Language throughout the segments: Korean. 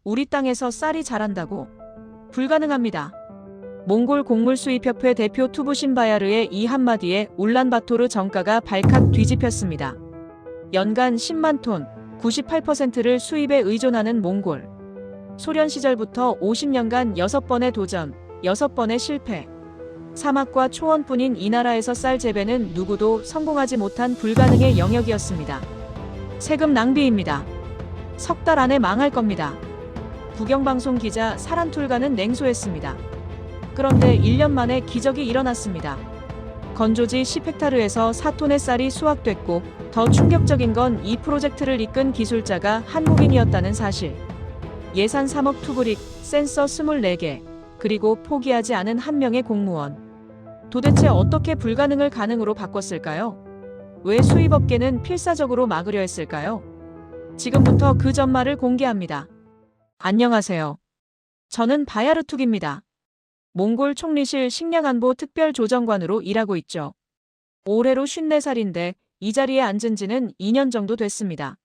우리 땅에서 쌀이 자란다고? 불가능합니다. 몽골 곡물수입협회 대표 투부신 바야르의 이 한마디에 울란바토르 정가가 발칵 뒤집혔습니다. 연간 10만 톤, 98%를 수입에 의존하는 몽골. 소련 시절부터 50년간 6번의 도전, 6번의 실패. 사막과 초원뿐인 이 나라에서 쌀 재배는 누구도 성공하지 못한 불가능의 영역이었습니다. 세금 낭비입니다. 석 달 안에 망할 겁니다. 국영방송 기자 사란툴가는 냉소했습니다. 그런데 1년 만에 기적이 일어났습니다. 건조지 10헥타르에서 4톤의 쌀이 수확됐고 더 충격적인 건 이 프로젝트를 이끈 기술자가 한국인이었다는 사실. 예산 3억 투브릭, 센서 24개, 그리고 포기하지 않은 한 명의 공무원. 도대체 어떻게 불가능을 가능으로 바꿨을까요? 왜 수입업계는 필사적으로 막으려 했을까요? 지금부터 그 전말을 공개합니다. 안녕하세요. 저는 바야르툭입니다. 몽골 총리실 식량안보 특별조정관으로 일하고 있죠. 올해로 54살인데 이 자리에 앉은 지는 2년 정도 됐습니다.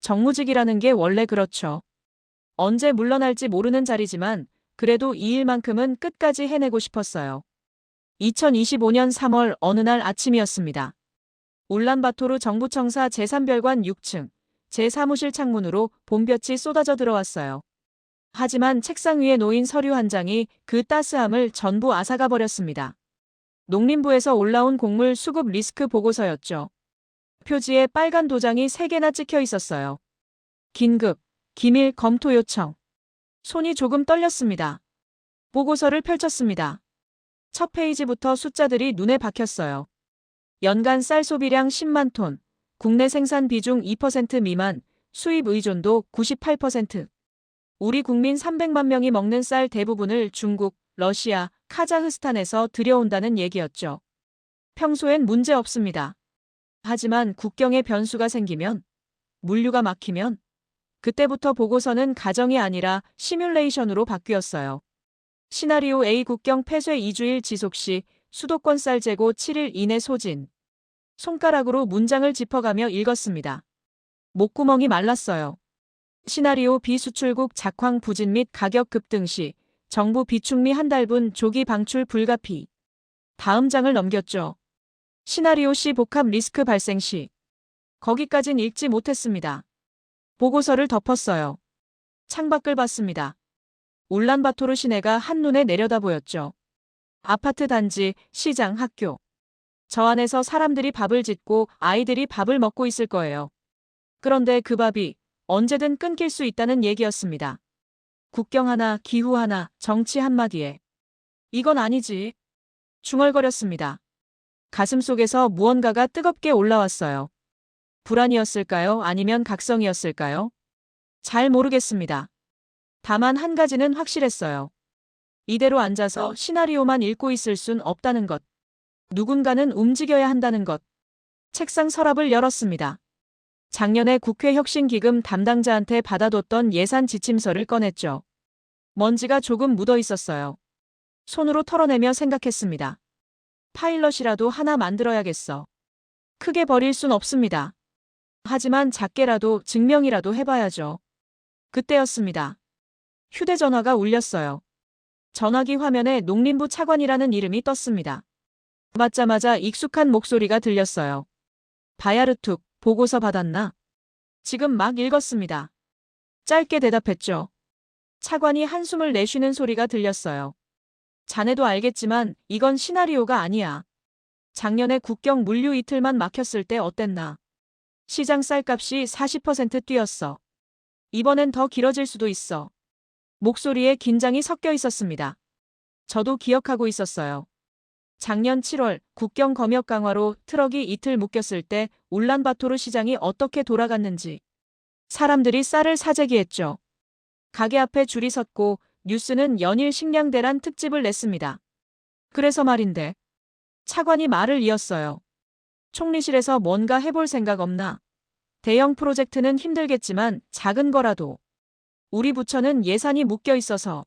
정무직이라는 게 원래 그렇죠. 언제 물러날지 모르는 자리지만 그래도 이 일만큼은 끝까지 해내고 싶었어요. 2025년 3월 어느 날 아침이었습니다. 울란바토르 정부청사 제3별관 6층, 제 사무실 창문으로 봄볕이 쏟아져 들어왔어요. 하지만 책상 위에 놓인 서류 한 장이 그 따스함을 전부 앗아가 버렸습니다. 농림부에서 올라온 곡물 수급 리스크 보고서였죠. 표지에 빨간 도장이 3개나 찍혀 있었어요. 긴급, 기밀 검토 요청. 손이 조금 떨렸습니다. 보고서를 펼쳤습니다. 첫 페이지부터 숫자들이 눈에 박혔어요. 연간 쌀 소비량 10만 톤, 국내 생산 비중 2% 미만, 수입 의존도 98%. 우리 국민 300만 명이 먹는 쌀 대부분을 중국, 러시아, 카자흐스탄에서 들여온다는 얘기였죠. 평소엔 문제 없습니다. 하지만 국경에 변수가 생기면, 물류가 막히면, 그때부터 보고서는 가정이 아니라 시뮬레이션으로 바뀌었어요. 시나리오 A 국경 폐쇄 2주일 지속 시 수도권 쌀 재고 7일 이내 소진. 손가락으로 문장을 짚어가며 읽었습니다. 목구멍이 말랐어요. 시나리오 B 수출국 작황 부진 및 가격 급등 시 정부 비축미 한 달분 조기 방출 불가피. 다음 장을 넘겼죠. 시나리오 C 복합 리스크 발생 시. 거기까진 읽지 못했습니다. 보고서를 덮었어요. 창밖을 봤습니다. 울란바토르 시내가 한눈에 내려다 보였죠. 아파트 단지, 시장, 학교. 저 안에서 사람들이 밥을 짓고 아이들이 밥을 먹고 있을 거예요. 그런데 그 밥이 언제든 끊길 수 있다는 얘기였습니다. 국경 하나, 기후 하나, 정치 한마디에. 이건 아니지. 중얼거렸습니다. 가슴속에서 무언가가 뜨겁게 올라왔어요. 불안이었을까요? 아니면 각성이었을까요? 잘 모르겠습니다. 다만 한 가지는 확실했어요. 이대로 앉아서 시나리오만 읽고 있을 순 없다는 것. 누군가는 움직여야 한다는 것. 책상 서랍을 열었습니다. 작년에 국회 혁신기금 담당자한테 받아뒀던 예산 지침서를 꺼냈죠. 먼지가 조금 묻어 있었어요. 손으로 털어내며 생각했습니다. 파일럿이라도 하나 만들어야겠어. 크게 버릴 순 없습니다. 하지만 작게라도 증명이라도 해봐야죠. 그때였습니다. 휴대전화가 울렸어요. 전화기 화면에 농림부 차관이라는 이름이 떴습니다. 받자마자 익숙한 목소리가 들렸어요. 바야르툭, 보고서 받았나? 지금 막 읽었습니다. 짧게 대답했죠. 차관이 한숨을 내쉬는 소리가 들렸어요. 자네도 알겠지만 이건 시나리오가 아니야. 작년에 국경 물류 이틀만 막혔을 때 어땠나? 시장 쌀값이 40% 뛰었어. 이번엔 더 길어질 수도 있어. 목소리에 긴장이 섞여 있었습니다. 저도 기억하고 있었어요. 작년 7월 국경 검역 강화로 트럭이 이틀 묶였을 때 울란바토르 시장이 어떻게 돌아갔는지. 사람들이 쌀을 사재기했죠. 가게 앞에 줄이 섰고 뉴스는 연일 식량 대란 특집을 냈습니다. 그래서 말인데. 차관이 말을 이었어요. 총리실에서 뭔가 해볼 생각 없나? 대형 프로젝트는 힘들겠지만 작은 거라도. 우리 부처는 예산이 묶여 있어서.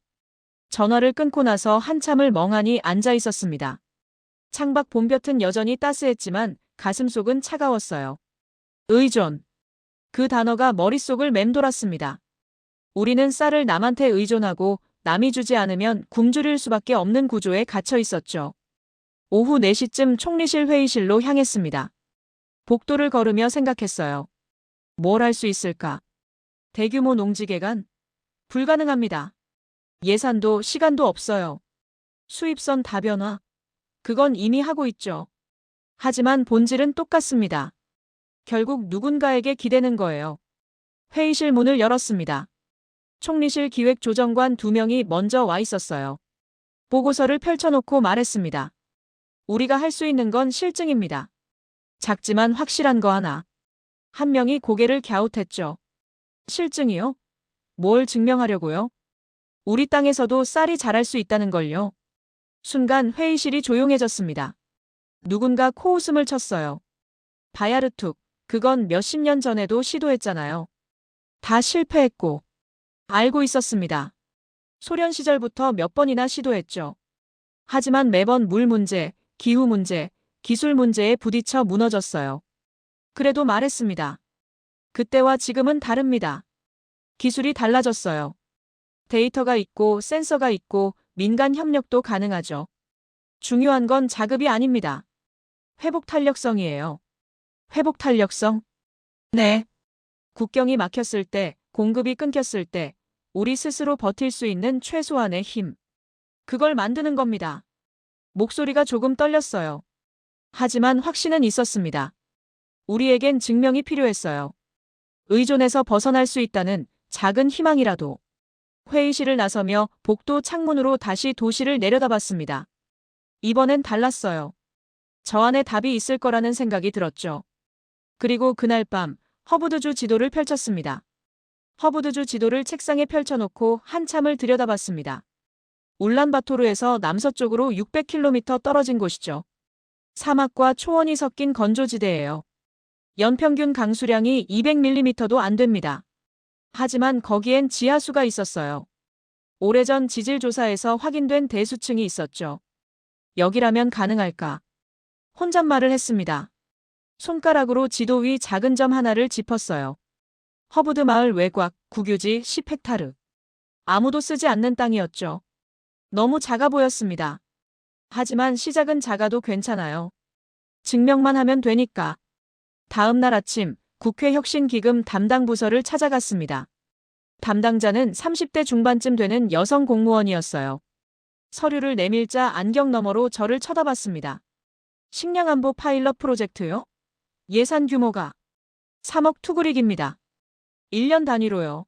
전화를 끊고 나서 한참을 멍하니 앉아 있었습니다. 창밖 봄볕은 여전히 따스했지만 가슴속은 차가웠어요. 의존. 그 단어가 머릿속을 맴돌았습니다. 우리는 쌀을 남한테 의존하고 남이 주지 않으면 굶주릴 수밖에 없는 구조에 갇혀 있었죠. 오후 4시쯤 총리실 회의실로 향했습니다. 복도를 걸으며 생각했어요. 뭘 할 수 있을까? 대규모 농지 개간? 불가능합니다. 예산도 시간도 없어요. 수입선 다변화? 그건 이미 하고 있죠. 하지만 본질은 똑같습니다. 결국 누군가에게 기대는 거예요. 회의실 문을 열었습니다. 총리실 기획조정관 2명이 먼저 와 있었어요. 보고서를 펼쳐놓고 말했습니다. 우리가 할 수 있는 건 실증입니다. 작지만 확실한 거 하나. 한 명이 고개를 갸웃했죠. 실증이요? 뭘 증명하려고요? 우리 땅에서도 쌀이 자랄 수 있다는 걸요. 순간 회의실이 조용해졌습니다. 누군가 코웃음을 쳤어요. 바야르툭, 그건 몇십 년 전에도 시도했잖아요. 다 실패했고. 알고 있었습니다. 소련 시절부터 몇 번이나 시도했죠. 하지만 매번 물 문제, 기후 문제, 기술 문제에 부딪혀 무너졌어요. 그래도 말했습니다. 그때와 지금은 다릅니다. 기술이 달라졌어요. 데이터가 있고 센서가 있고 민간 협력도 가능하죠. 중요한 건 자급이 아닙니다. 회복 탄력성이에요. 회복 탄력성? 네. 국경이 막혔을 때, 공급이 끊겼을 때, 우리 스스로 버틸 수 있는 최소한의 힘. 그걸 만드는 겁니다. 목소리가 조금 떨렸어요. 하지만 확신은 있었습니다. 우리에겐 증명이 필요했어요. 의존에서 벗어날 수 있다는 작은 희망이라도. 회의실을 나서며 복도 창문으로 다시 도시를 내려다봤습니다. 이번엔 달랐어요. 저 안에 답이 있을 거라는 생각이 들었죠. 그리고 그날 밤 허브드주 지도를 펼쳤습니다. 허브드주 지도를 책상에 펼쳐놓고 한참을 들여다봤습니다. 울란바토르에서 남서쪽으로 600km 떨어진 곳이죠. 사막과 초원이 섞인 건조지대예요. 연평균 강수량이 200mm도 안 됩니다. 하지만 거기엔 지하수가 있었어요. 오래전 지질조사에서 확인된 대수층이 있었죠. 여기라면 가능할까? 혼잣말을 했습니다. 손가락으로 지도 위 작은 점 하나를 짚었어요. 허브드 마을 외곽, 국유지 10헥타르. 아무도 쓰지 않는 땅이었죠. 너무 작아 보였습니다. 하지만 시작은 작아도 괜찮아요. 증명만 하면 되니까. 다음 날 아침 국회 혁신기금 담당 부서를 찾아갔습니다. 담당자는 30대 중반쯤 되는 여성 공무원이었어요. 서류를 내밀자 안경 너머로 저를 쳐다봤습니다. 식량안보 파일럿 프로젝트요? 예산 규모가 3억 투그릭입니다. 1년 단위로요.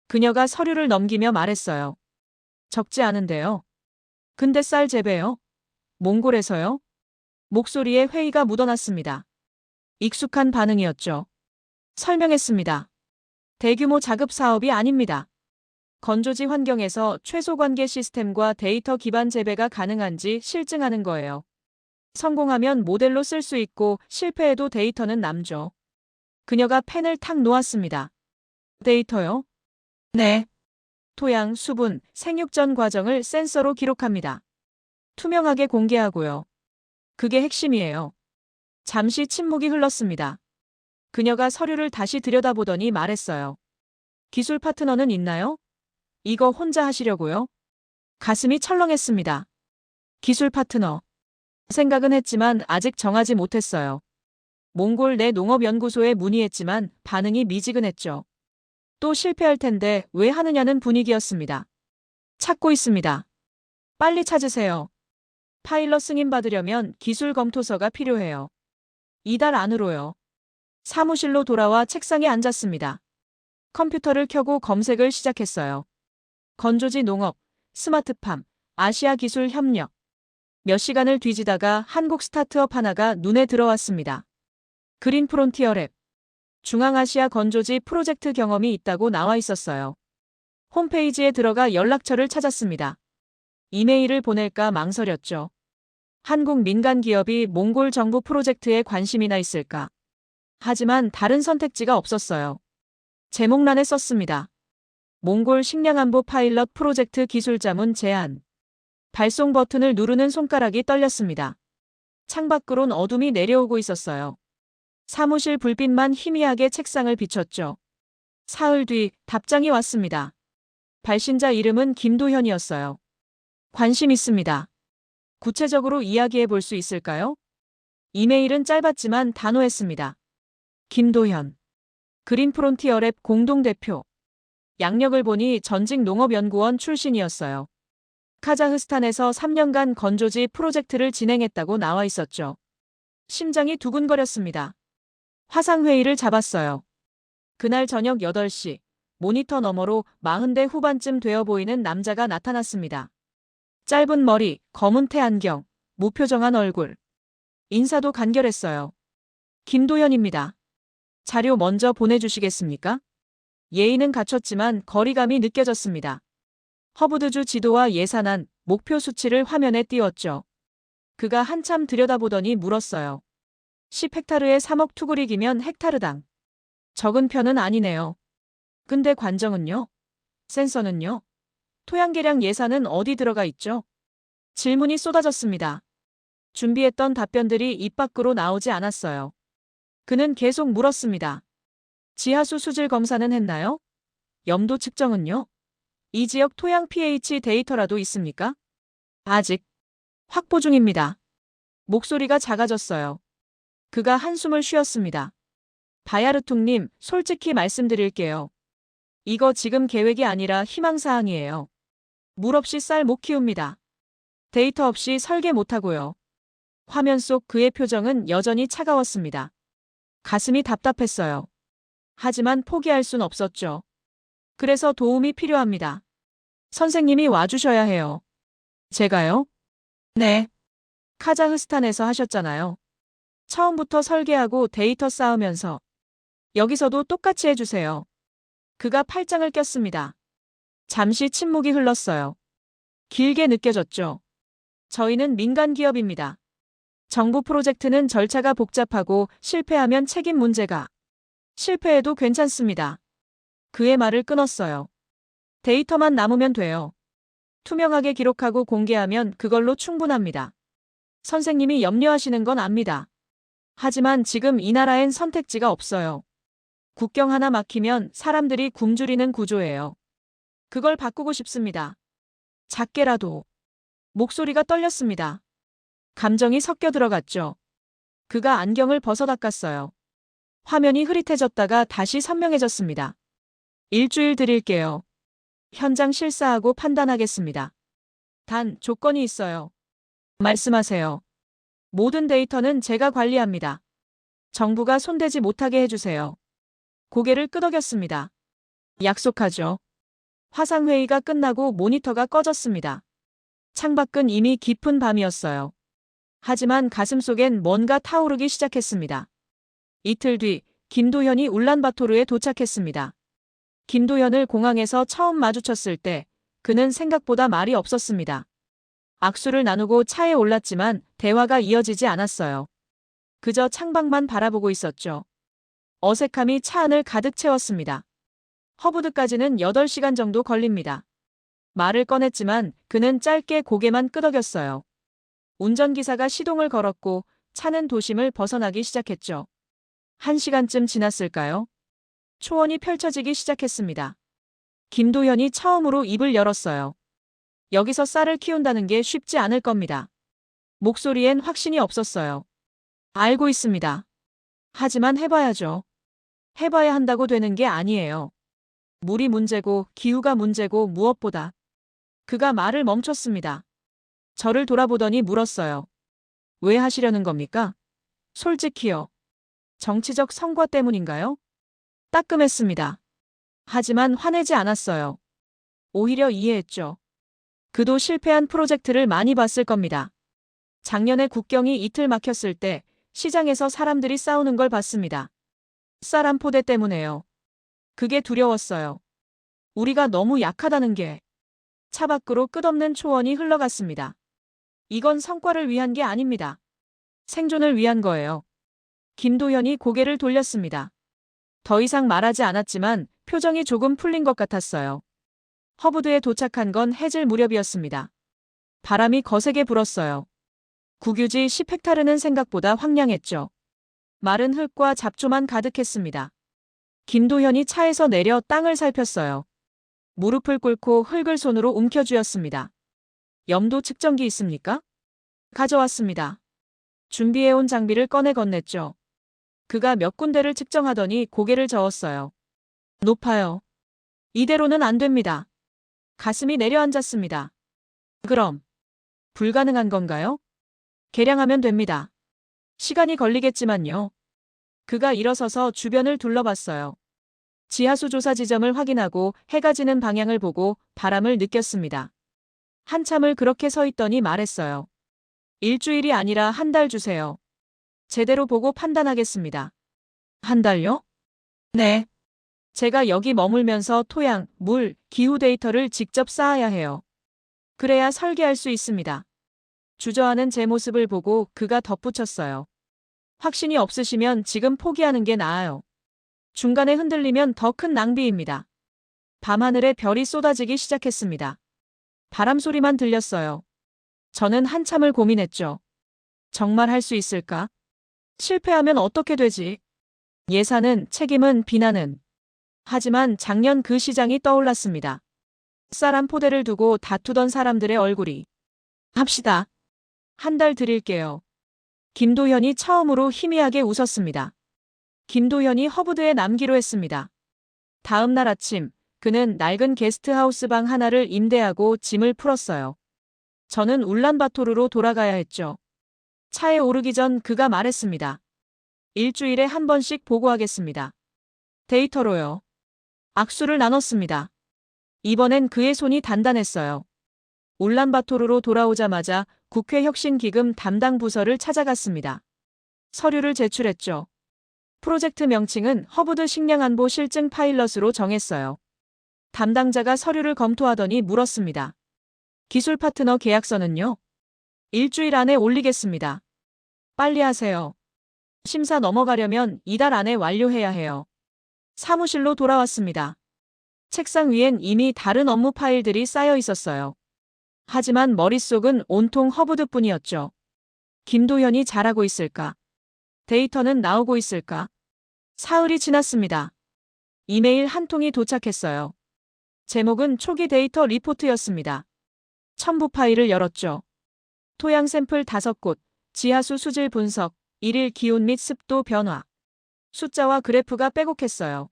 그녀가 서류를 넘기며 말했어요. 적지 않은데요. 근데 쌀 재배요? 몽골에서요? 목소리에 회의가 묻어났습니다. 익숙한 반응이었죠. 설명했습니다. 대규모 자급 사업이 아닙니다. 건조지 환경에서 최소 관계 시스템과 데이터 기반 재배가 가능한지 실증하는 거예요. 성공하면 모델로 쓸 수 있고 실패해도 데이터는 남죠. 그녀가 펜을 탁 놓았습니다. 데이터요? 네. 토양, 수분, 생육전 과정을 센서로 기록합니다. 투명하게 공개하고요. 그게 핵심이에요. 잠시 침묵이 흘렀습니다. 그녀가 서류를 다시 들여다보더니 말했어요. 기술 파트너는 있나요? 이거 혼자 하시려고요? 가슴이 철렁했습니다. 기술 파트너. 생각은 했지만 아직 정하지 못했어요. 몽골 내 농업연구소에 문의했지만 반응이 미지근했죠. 또 실패할 텐데 왜 하느냐는 분위기였습니다. 찾고 있습니다. 빨리 찾으세요. 파일럿 승인받으려면 기술 검토서가 필요해요. 이달 안으로요. 사무실로 돌아와 책상에 앉았습니다. 컴퓨터를 켜고 검색을 시작했어요. 건조지 농업, 스마트팜, 아시아 기술 협력. 몇 시간을 뒤지다가 한국 스타트업 하나가 눈에 들어왔습니다. 그린 프론티어 랩. 중앙아시아 건조지 프로젝트 경험이 있다고 나와 있었어요. 홈페이지에 들어가 연락처를 찾았습니다. 이메일을 보낼까 망설였죠. 한국 민간 기업이 몽골 정부 프로젝트에 관심이나 있을까? 하지만 다른 선택지가 없었어요. 제목란에 썼습니다. 몽골 식량안보 파일럿 프로젝트 기술자문 제안. 발송 버튼을 누르는 손가락이 떨렸습니다. 창밖으론 어둠이 내려오고 있었어요. 사무실 불빛만 희미하게 책상을 비췄죠. 사흘 뒤 답장이 왔습니다. 발신자 이름은 김도현이었어요. 관심 있습니다. 구체적으로 이야기해 볼 수 있을까요? 이메일은 짧았지만 단호했습니다. 김도현. 그린프론티어랩 공동대표. 양력을 보니 전직 농업연구원 출신이었어요. 카자흐스탄에서 3년간 건조지 프로젝트를 진행했다고 나와 있었죠. 심장이 두근거렸습니다. 화상회의를 잡았어요. 그날 저녁 8시, 모니터 너머로 40대 후반쯤 되어 보이는 남자가 나타났습니다. 짧은 머리, 검은 테 안경, 무표정한 얼굴. 인사도 간결했어요. 김도현입니다. 자료 먼저 보내주시겠습니까? 예의는 갖췄지만 거리감이 느껴졌습니다. 허브드주 지도와 예산안, 목표 수치를 화면에 띄웠죠. 그가 한참 들여다보더니 물었어요. 10헥타르에 3억 투구릭이면 헥타르당. 적은 편은 아니네요. 근데 관정은요? 센서는요? 토양 개량 예산은 어디 들어가 있죠? 질문이 쏟아졌습니다. 준비했던 답변들이 입 밖으로 나오지 않았어요. 그는 계속 물었습니다. 지하수 수질 검사는 했나요? 염도 측정은요? 이 지역 토양 pH 데이터라도 있습니까? 아직 확보 중입니다. 목소리가 작아졌어요. 그가 한숨을 쉬었습니다. 바야르퉁님, 솔직히 말씀드릴게요. 이거 지금 계획이 아니라 희망사항이에요. 물 없이 쌀 못 키웁니다. 데이터 없이 설계 못하고요. 화면 속 그의 표정은 여전히 차가웠습니다. 가슴이 답답했어요. 하지만 포기할 순 없었죠. 그래서 도움이 필요합니다. 선생님이 와주셔야 해요. 제가요? 네. 카자흐스탄에서 하셨잖아요. 처음부터 설계하고 데이터 쌓으면서. 여기서도 똑같이 해주세요. 그가 팔짱을 꼈습니다. 잠시 침묵이 흘렀어요. 길게 느껴졌죠. 저희는 민간 기업입니다. 정부 프로젝트는 절차가 복잡하고 실패하면 책임 문제가. 실패해도 괜찮습니다. 그의 말을 끊었어요. 데이터만 남으면 돼요. 투명하게 기록하고 공개하면 그걸로 충분합니다. 선생님이 염려하시는 건 압니다. 하지만 지금 이 나라엔 선택지가 없어요. 국경 하나 막히면 사람들이 굶주리는 구조예요. 그걸 바꾸고 싶습니다. 작게라도. 목소리가 떨렸습니다. 감정이 섞여 들어갔죠. 그가 안경을 벗어 닦았어요. 화면이 흐릿해졌다가 다시 선명해졌습니다. 일주일 드릴게요. 현장 실사하고 판단하겠습니다. 단, 조건이 있어요. 말씀하세요. 모든 데이터는 제가 관리합니다. 정부가 손대지 못하게 해주세요. 고개를 끄덕였습니다. 약속하죠. 화상회의가 끝나고 모니터가 꺼졌습니다. 창밖은 이미 깊은 밤이었어요. 하지만 가슴속엔 뭔가 타오르기 시작했습니다. 이틀 뒤 김도현이 울란바토르에 도착했습니다. 김도현을 공항에서 처음 마주쳤을 때 그는 생각보다 말이 없었습니다. 악수를 나누고 차에 올랐지만 대화가 이어지지 않았어요. 그저 창밖만 바라보고 있었죠. 어색함이 차 안을 가득 채웠습니다. 허브드까지는 8시간 정도 걸립니다. 말을 꺼냈지만 그는 짧게 고개만 끄덕였어요. 운전기사가 시동을 걸었고 차는 도심을 벗어나기 시작했죠. 1시간쯤 지났을까요? 초원이 펼쳐지기 시작했습니다. 김도현이 처음으로 입을 열었어요. 여기서 쌀을 키운다는 게 쉽지 않을 겁니다. 목소리엔 확신이 없었어요. 알고 있습니다. 하지만 해봐야죠. 해봐야 한다고 되는 게 아니에요. 물이 문제고 기후가 문제고 무엇보다. 그가 말을 멈췄습니다. 저를 돌아보더니 물었어요. 왜 하시려는 겁니까? 솔직히요. 정치적 성과 때문인가요? 따끔했습니다. 하지만 화내지 않았어요. 오히려 이해했죠. 그도 실패한 프로젝트를 많이 봤을 겁니다. 작년에 국경이 이틀 막혔을 때 시장에서 사람들이 싸우는 걸 봤습니다. 쌀 한 포대 때문에요. 그게 두려웠어요. 우리가 너무 약하다는 게. 차 밖으로 끝없는 초원이 흘러갔습니다. 이건 성과를 위한 게 아닙니다. 생존을 위한 거예요. 김도현이 고개를 돌렸습니다. 더 이상 말하지 않았지만 표정이 조금 풀린 것 같았어요. 허브드에 도착한 건 해질 무렵이었습니다. 바람이 거세게 불었어요. 국유지 10헥타르는 생각보다 황량했죠. 마른 흙과 잡초만 가득했습니다. 김도현이 차에서 내려 땅을 살폈어요. 무릎을 꿇고 흙을 손으로 움켜쥐었습니다. 염도 측정기 있습니까? 가져왔습니다. 준비해온 장비를 꺼내 건넸죠. 그가 몇 군데를 측정하더니 고개를 저었어요. 높아요. 이대로는 안 됩니다. 가슴이 내려앉았습니다. 그럼 불가능한 건가요? 계량하면 됩니다. 시간이 걸리겠지만요. 그가 일어서서 주변을 둘러봤어요. 지하수 조사 지점을 확인하고 해가 지는 방향을 보고 바람을 느꼈습니다. 한참을 그렇게 서 있더니 말했어요. 일주일이 아니라 한 달 주세요. 제대로 보고 판단하겠습니다. 한 달요? 네. 제가 여기 머물면서 토양, 물, 기후 데이터를 직접 쌓아야 해요. 그래야 설계할 수 있습니다. 주저하는 제 모습을 보고 그가 덧붙였어요. 확신이 없으시면 지금 포기하는 게 나아요. 중간에 흔들리면 더 큰 낭비입니다. 밤하늘에 별이 쏟아지기 시작했습니다. 바람 소리만 들렸어요. 저는 한참을 고민했죠. 정말 할 수 있을까? 실패하면 어떻게 되지? 예산은, 책임은, 비난은. 하지만 작년 그 시장이 떠올랐습니다. 쌀한 포대를 두고 다투던 사람들의 얼굴이. 합시다. 한 달 드릴게요. 김도현이 처음으로 희미하게 웃었습니다. 김도현이 허브드에 남기로 했습니다. 다음 날 아침, 그는 낡은 게스트하우스 방 하나를 임대하고 짐을 풀었어요. 저는 울란바토르로 돌아가야 했죠. 차에 오르기 전 그가 말했습니다. 일주일에 한 번씩 보고하겠습니다. 데이터로요. 악수를 나눴습니다. 이번엔 그의 손이 단단했어요. 울란바토르로 돌아오자마자 국회 혁신기금 담당 부서를 찾아갔습니다. 서류를 제출했죠. 프로젝트 명칭은 허브드 식량안보 실증 파일럿으로 정했어요. 담당자가 서류를 검토하더니 물었습니다. 기술 파트너 계약서는요? 일주일 안에 올리겠습니다. 빨리 하세요. 심사 넘어가려면 이달 안에 완료해야 해요. 사무실로 돌아왔습니다. 책상 위엔 이미 다른 업무 파일들이 쌓여 있었어요. 하지만 머릿속은 온통 허브드뿐이었죠. 김도현이 잘하고 있을까? 데이터는 나오고 있을까? 사흘이 지났습니다. 이메일 한 통이 도착했어요. 제목은 초기 데이터 리포트였습니다. 첨부 파일을 열었죠. 토양 샘플 5곳, 지하수 수질 분석, 일일 기온 및 습도 변화. 숫자와 그래프가 빼곡했어요.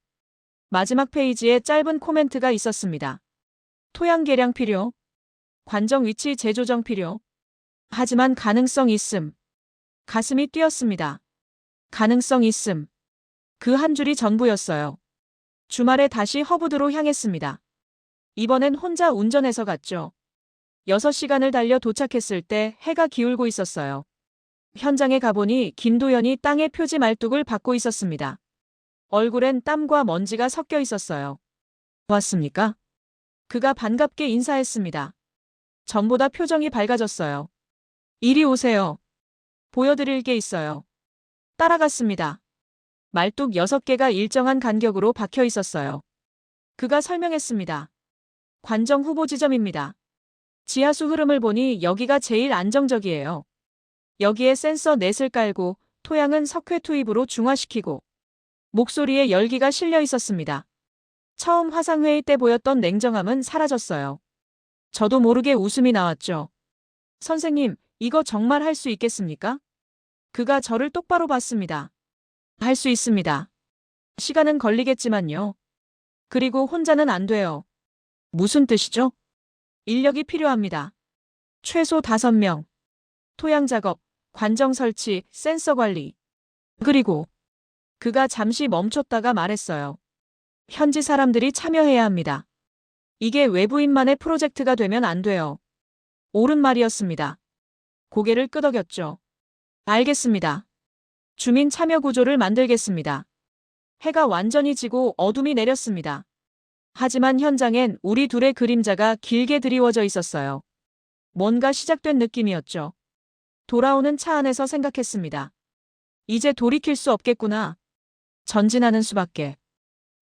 마지막 페이지에 짧은 코멘트가 있었습니다. 토양 계량 필요. 관정 위치 재조정 필요. 하지만 가능성 있음. 가슴이 뛰었습니다. 가능성 있음. 그 한 줄이 전부였어요. 주말에 다시 허브드로 향했습니다. 이번엔 혼자 운전해서 갔죠. 6시간을 달려 도착했을 때 해가 기울고 있었어요. 현장에 가보니 김도현이 땅에 표지 말뚝을 받고 있었습니다. 얼굴엔 땀과 먼지가 섞여 있었어요. 왔습니까? 그가 반갑게 인사했습니다. 전보다 표정이 밝아졌어요. 이리 오세요. 보여드릴 게 있어요. 따라갔습니다. 말뚝 6개가 일정한 간격으로 박혀 있었어요. 그가 설명했습니다. 관정 후보 지점입니다. 지하수 흐름을 보니 여기가 제일 안정적이에요. 여기에 센서 넷을 깔고 토양은 석회 투입으로 중화시키고 목소리에 열기가 실려 있었습니다. 처음 화상회의 때 보였던 냉정함은 사라졌어요. 저도 모르게 웃음이 나왔죠. 선생님, 이거 정말 할 수 있겠습니까? 그가 저를 똑바로 봤습니다. 할 수 있습니다. 시간은 걸리겠지만요. 그리고 혼자는 안 돼요. 무슨 뜻이죠? 인력이 필요합니다. 최소 5명. 토양 작업, 관정 설치, 센서 관리. 그리고 그가 잠시 멈췄다가 말했어요. 현지 사람들이 참여해야 합니다. 이게 외부인만의 프로젝트가 되면 안 돼요. 옳은 말이었습니다. 고개를 끄덕였죠. 알겠습니다. 주민 참여 구조를 만들겠습니다. 해가 완전히 지고 어둠이 내렸습니다. 하지만 현장엔 우리 둘의 그림자가 길게 드리워져 있었어요. 뭔가 시작된 느낌이었죠. 돌아오는 차 안에서 생각했습니다. 이제 돌이킬 수 없겠구나. 전진하는 수밖에.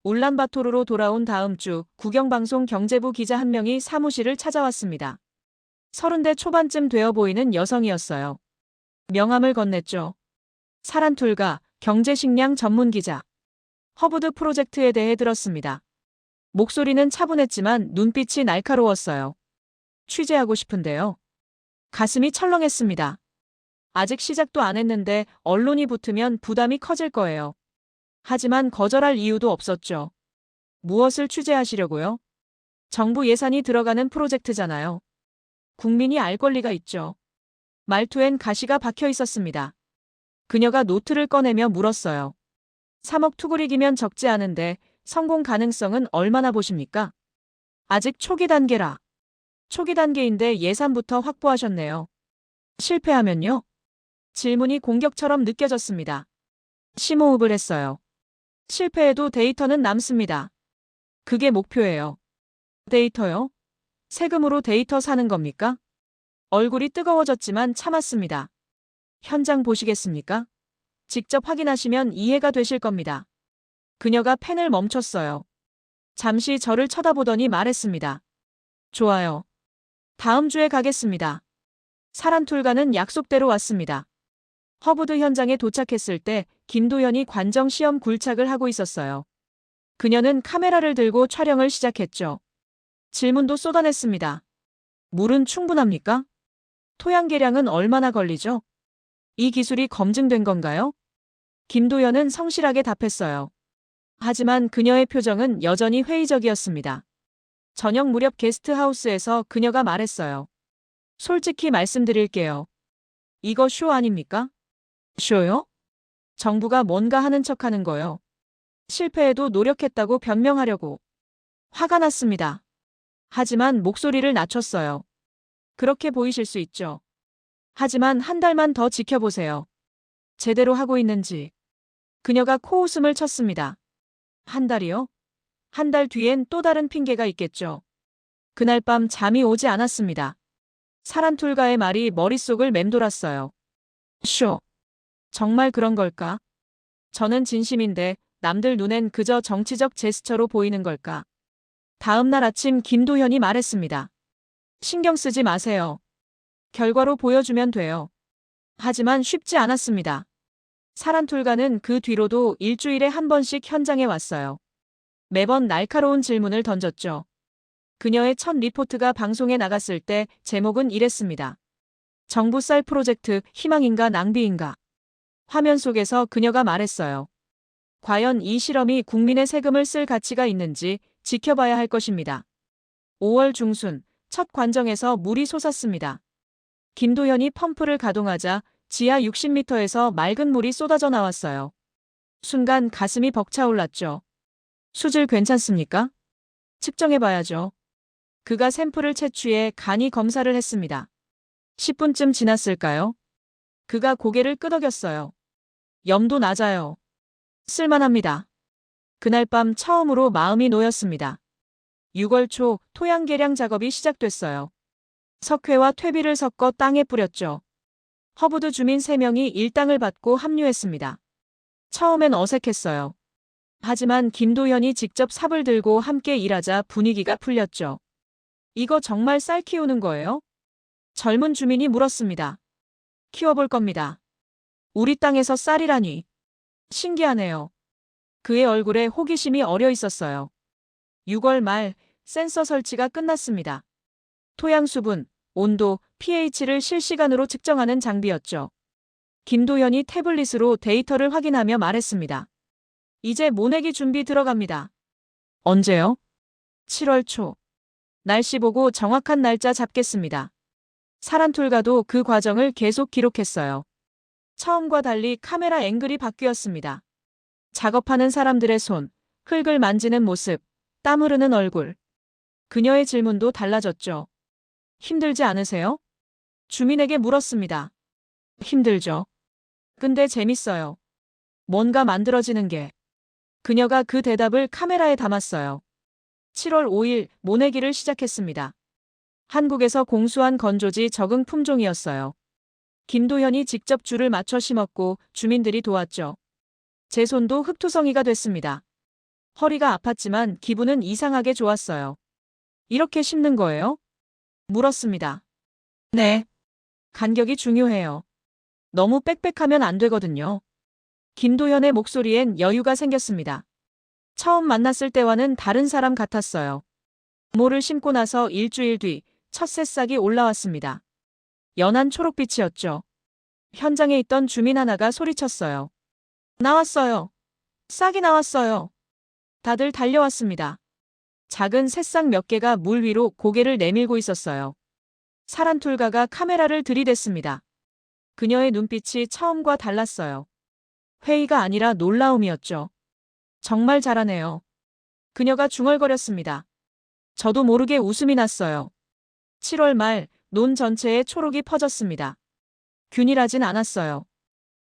울란바토르로 돌아온 다음 주 국영방송 경제부 기자 한 명이 사무실을 찾아왔습니다. 30대 초반쯤 되어 보이는 여성이었어요. 명함을 건넸죠. 사란툴가 경제식량 전문 기자. 허브드 프로젝트에 대해 들었습니다. 목소리는 차분했지만 눈빛이 날카로웠어요. 취재하고 싶은데요. 가슴이 철렁했습니다. 아직 시작도 안 했는데 언론이 붙으면 부담이 커질 거예요. 하지만 거절할 이유도 없었죠. 무엇을 취재하시려고요? 정부 예산이 들어가는 프로젝트잖아요. 국민이 알 권리가 있죠. 말투엔 가시가 박혀 있었습니다. 그녀가 노트를 꺼내며 물었어요. 3억 투구리기면 적지 않은데 성공 가능성은 얼마나 보십니까? 아직 초기 단계라. 초기 단계인데 예산부터 확보하셨네요. 실패하면요? 질문이 공격처럼 느껴졌습니다. 심호흡을 했어요. 실패해도 데이터는 남습니다. 그게 목표예요. 데이터요? 세금으로 데이터 사는 겁니까? 얼굴이 뜨거워졌지만 참았습니다. 현장 보시겠습니까? 직접 확인하시면 이해가 되실 겁니다. 그녀가 펜을 멈췄어요. 잠시 저를 쳐다보더니 말했습니다. 좋아요. 다음 주에 가겠습니다. 사란툴가는 약속대로 왔습니다. 허브드 현장에 도착했을 때 김도현이 관정 시험 굴착을 하고 있었어요. 그녀는 카메라를 들고 촬영을 시작했죠. 질문도 쏟아냈습니다. 물은 충분합니까? 토양 계량은 얼마나 걸리죠? 이 기술이 검증된 건가요? 김도현은 성실하게 답했어요. 하지만 그녀의 표정은 여전히 회의적이었습니다. 저녁 무렵 게스트하우스에서 그녀가 말했어요. 솔직히 말씀드릴게요. 이거 쇼 아닙니까? 쇼요? 정부가 뭔가 하는 척하는 거요. 실패해도 노력했다고 변명하려고. 화가 났습니다. 하지만 목소리를 낮췄어요. 그렇게 보이실 수 있죠. 하지만 한 달만 더 지켜보세요. 제대로 하고 있는지. 그녀가 코웃음을 쳤습니다. 한 달이요? 한 달 뒤엔 또 다른 핑계가 있겠죠. 그날 밤 잠이 오지 않았습니다. 사란툴가의 말이 머릿속을 맴돌았어요. 쇼. 정말 그런 걸까? 저는 진심인데 남들 눈엔 그저 정치적 제스처로 보이는 걸까? 다음 날 아침 김도현이 말했습니다. 신경 쓰지 마세요. 결과로 보여주면 돼요. 하지만 쉽지 않았습니다. 사란툴가는 그 뒤로도 일주일에 한 번씩 현장에 왔어요. 매번 날카로운 질문을 던졌죠. 그녀의 첫 리포트가 방송에 나갔을 때 제목은 이랬습니다. 정부 쌀 프로젝트 희망인가 낭비인가? 화면 속에서 그녀가 말했어요. 과연 이 실험이 국민의 세금을 쓸 가치가 있는지 지켜봐야 할 것입니다. 5월 중순 첫 관정에서 물이 솟았습니다. 김도현이 펌프를 가동하자 지하 60m에서 맑은 물이 쏟아져 나왔어요. 순간 가슴이 벅차올랐죠. 수질 괜찮습니까? 측정해봐야죠. 그가 샘플을 채취해 간이 검사를 했습니다. 10분쯤 지났을까요? 그가 고개를 끄덕였어요. 염도 낮아요. 쓸만합니다. 그날 밤 처음으로 마음이 놓였습니다. 6월 초 토양 계량 작업이 시작됐어요. 석회와 퇴비를 섞어 땅에 뿌렸죠. 허브드 주민 3명이 일당을 받고 합류했습니다. 처음엔 어색했어요. 하지만 김도현이 직접 삽을 들고 함께 일하자 분위기가 풀렸죠. 이거 정말 쌀 키우는 거예요? 젊은 주민이 물었습니다. 키워볼 겁니다. 우리 땅에서 쌀이라니. 신기하네요. 그의 얼굴에 호기심이 어려 있었어요. 6월 말 센서 설치가 끝났습니다. 토양 수분, 온도, pH를 실시간으로 측정하는 장비였죠. 김도현이 태블릿으로 데이터를 확인하며 말했습니다. 이제 모내기 준비 들어갑니다. 언제요? 7월 초. 날씨 보고 정확한 날짜 잡겠습니다. 사란툴가도 그 과정을 계속 기록했어요. 처음과 달리 카메라 앵글이 바뀌었습니다. 작업하는 사람들의 손, 흙을 만지는 모습, 땀 흐르는 얼굴. 그녀의 질문도 달라졌죠. 힘들지 않으세요? 주민에게 물었습니다. 힘들죠. 근데 재밌어요. 뭔가 만들어지는 게. 그녀가 그 대답을 카메라에 담았어요. 7월 5일 모내기를 시작했습니다. 한국에서 공수한 건조지 적응 품종이었어요. 김도현이 직접 줄을 맞춰 심었고 주민들이 도왔죠. 제 손도 흙투성이가 됐습니다. 허리가 아팠지만 기분은 이상하게 좋았어요. 이렇게 심는 거예요? 물었습니다. 네. 간격이 중요해요. 너무 빽빽하면 안 되거든요. 김도현의 목소리엔 여유가 생겼습니다. 처음 만났을 때와는 다른 사람 같았어요. 모를 심고 나서 일주일 뒤 첫 새싹이 올라왔습니다. 연한 초록빛이었죠. 현장에 있던 주민 하나가 소리쳤어요. 나왔어요. 싹이 나왔어요. 다들 달려왔습니다. 작은 새싹 몇 개가 물 위로 고개를 내밀고 있었어요. 사란툴가가 카메라를 들이댔습니다. 그녀의 눈빛이 처음과 달랐어요. 회의가 아니라 놀라움이었죠. 정말 잘하네요. 그녀가 중얼거렸습니다. 저도 모르게 웃음이 났어요. 7월 말 논 전체에 초록이 퍼졌습니다. 균일하진 않았어요.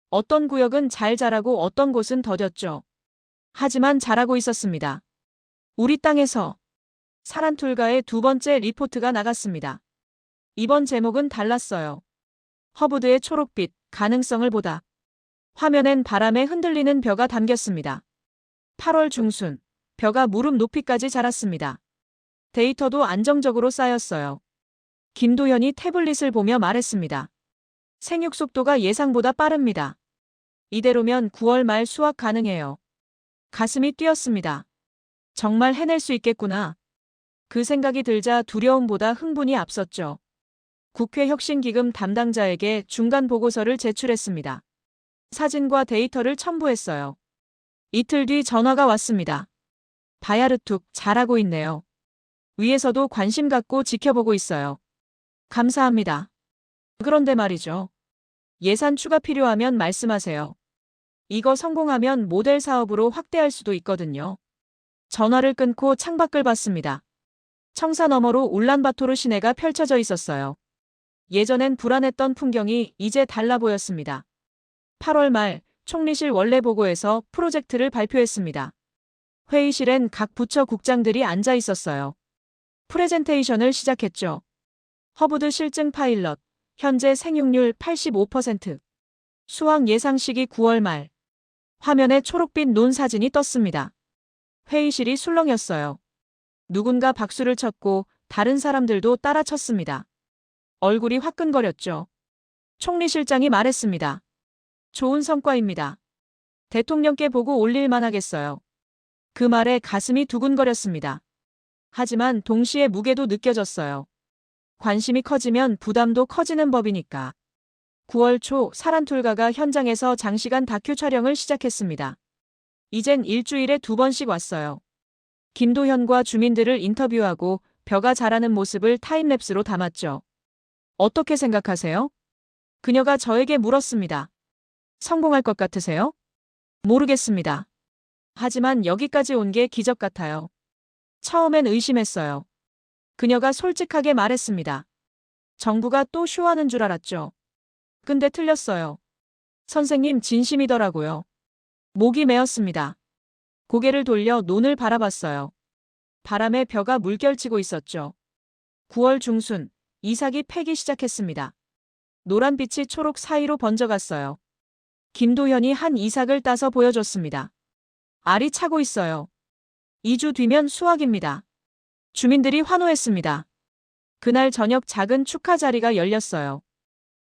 어떤 구역은 잘 자라고 어떤 곳은 더뎠죠. 하지만 잘하고 있었습니다. 우리 땅에서 사란툴가의 두 번째 리포트가 나갔습니다. 이번 제목은 달랐어요. 허브드의 초록빛, 가능성을 보다. 화면엔 바람에 흔들리는 벼가 담겼습니다. 8월 중순, 벼가 무릎 높이까지 자랐습니다. 데이터도 안정적으로 쌓였어요. 김도현이 태블릿을 보며 말했습니다. 생육 속도가 예상보다 빠릅니다. 이대로면 9월 말 수확 가능해요. 가슴이 뛰었습니다. 정말 해낼 수 있겠구나. 그 생각이 들자 두려움보다 흥분이 앞섰죠. 국회 혁신기금 담당자에게 중간 보고서를 제출했습니다. 사진과 데이터를 첨부했어요. 이틀 뒤 전화가 왔습니다. 바야르툭 잘하고 있네요. 위에서도 관심 갖고 지켜보고 있어요. 감사합니다. 그런데 말이죠. 예산 추가 필요하면 말씀하세요. 이거 성공하면 모델 사업으로 확대할 수도 있거든요. 전화를 끊고 창밖을 봤습니다. 청사 너머로 울란바토르 시내가 펼쳐져 있었어요. 예전엔 불안했던 풍경이 이제 달라 보였습니다. 8월 말 총리실 원내 보고에서 프로젝트를 발표했습니다. 회의실엔 각 부처 국장들이 앉아 있었어요. 프레젠테이션을 시작했죠. 허브드 실증 파일럿, 현재 생육률 85%. 수확 예상 시기 9월 말. 화면에 초록빛 논 사진이 떴습니다. 회의실이 술렁였어요. 누군가 박수를 쳤고 다른 사람들도 따라 쳤습니다. 얼굴이 화끈거렸죠. 총리실장이 말했습니다. 좋은 성과입니다. 대통령께 보고 올릴만 하겠어요. 그 말에 가슴이 두근거렸습니다. 하지만 동시에 무게도 느껴졌어요. 관심이 커지면 부담도 커지는 법이니까. 9월 초 사란툴가가 현장에서 장시간 다큐 촬영을 시작했습니다. 이젠 일주일에 2번씩 왔어요. 김도현과 주민들을 인터뷰하고 벼가 자라는 모습을 타임랩스로 담았죠. 어떻게 생각하세요? 그녀가 저에게 물었습니다. 성공할 것 같으세요? 모르겠습니다. 하지만 여기까지 온 게 기적 같아요. 처음엔 의심했어요. 그녀가 솔직하게 말했습니다. 정부가 또 쇼하는 줄 알았죠. 근데 틀렸어요. 선생님 진심이더라고요. 목이 메었습니다. 고개를 돌려 논을 바라봤어요. 바람에 벼가 물결치고 있었죠. 9월 중순, 이삭이 패기 시작했습니다. 노란빛이 초록 사이로 번져갔어요. 김도현이 한 이삭을 따서 보여줬습니다. 알이 차고 있어요. 2주 뒤면 수확입니다. 주민들이 환호했습니다. 그날 저녁 작은 축하 자리가 열렸어요.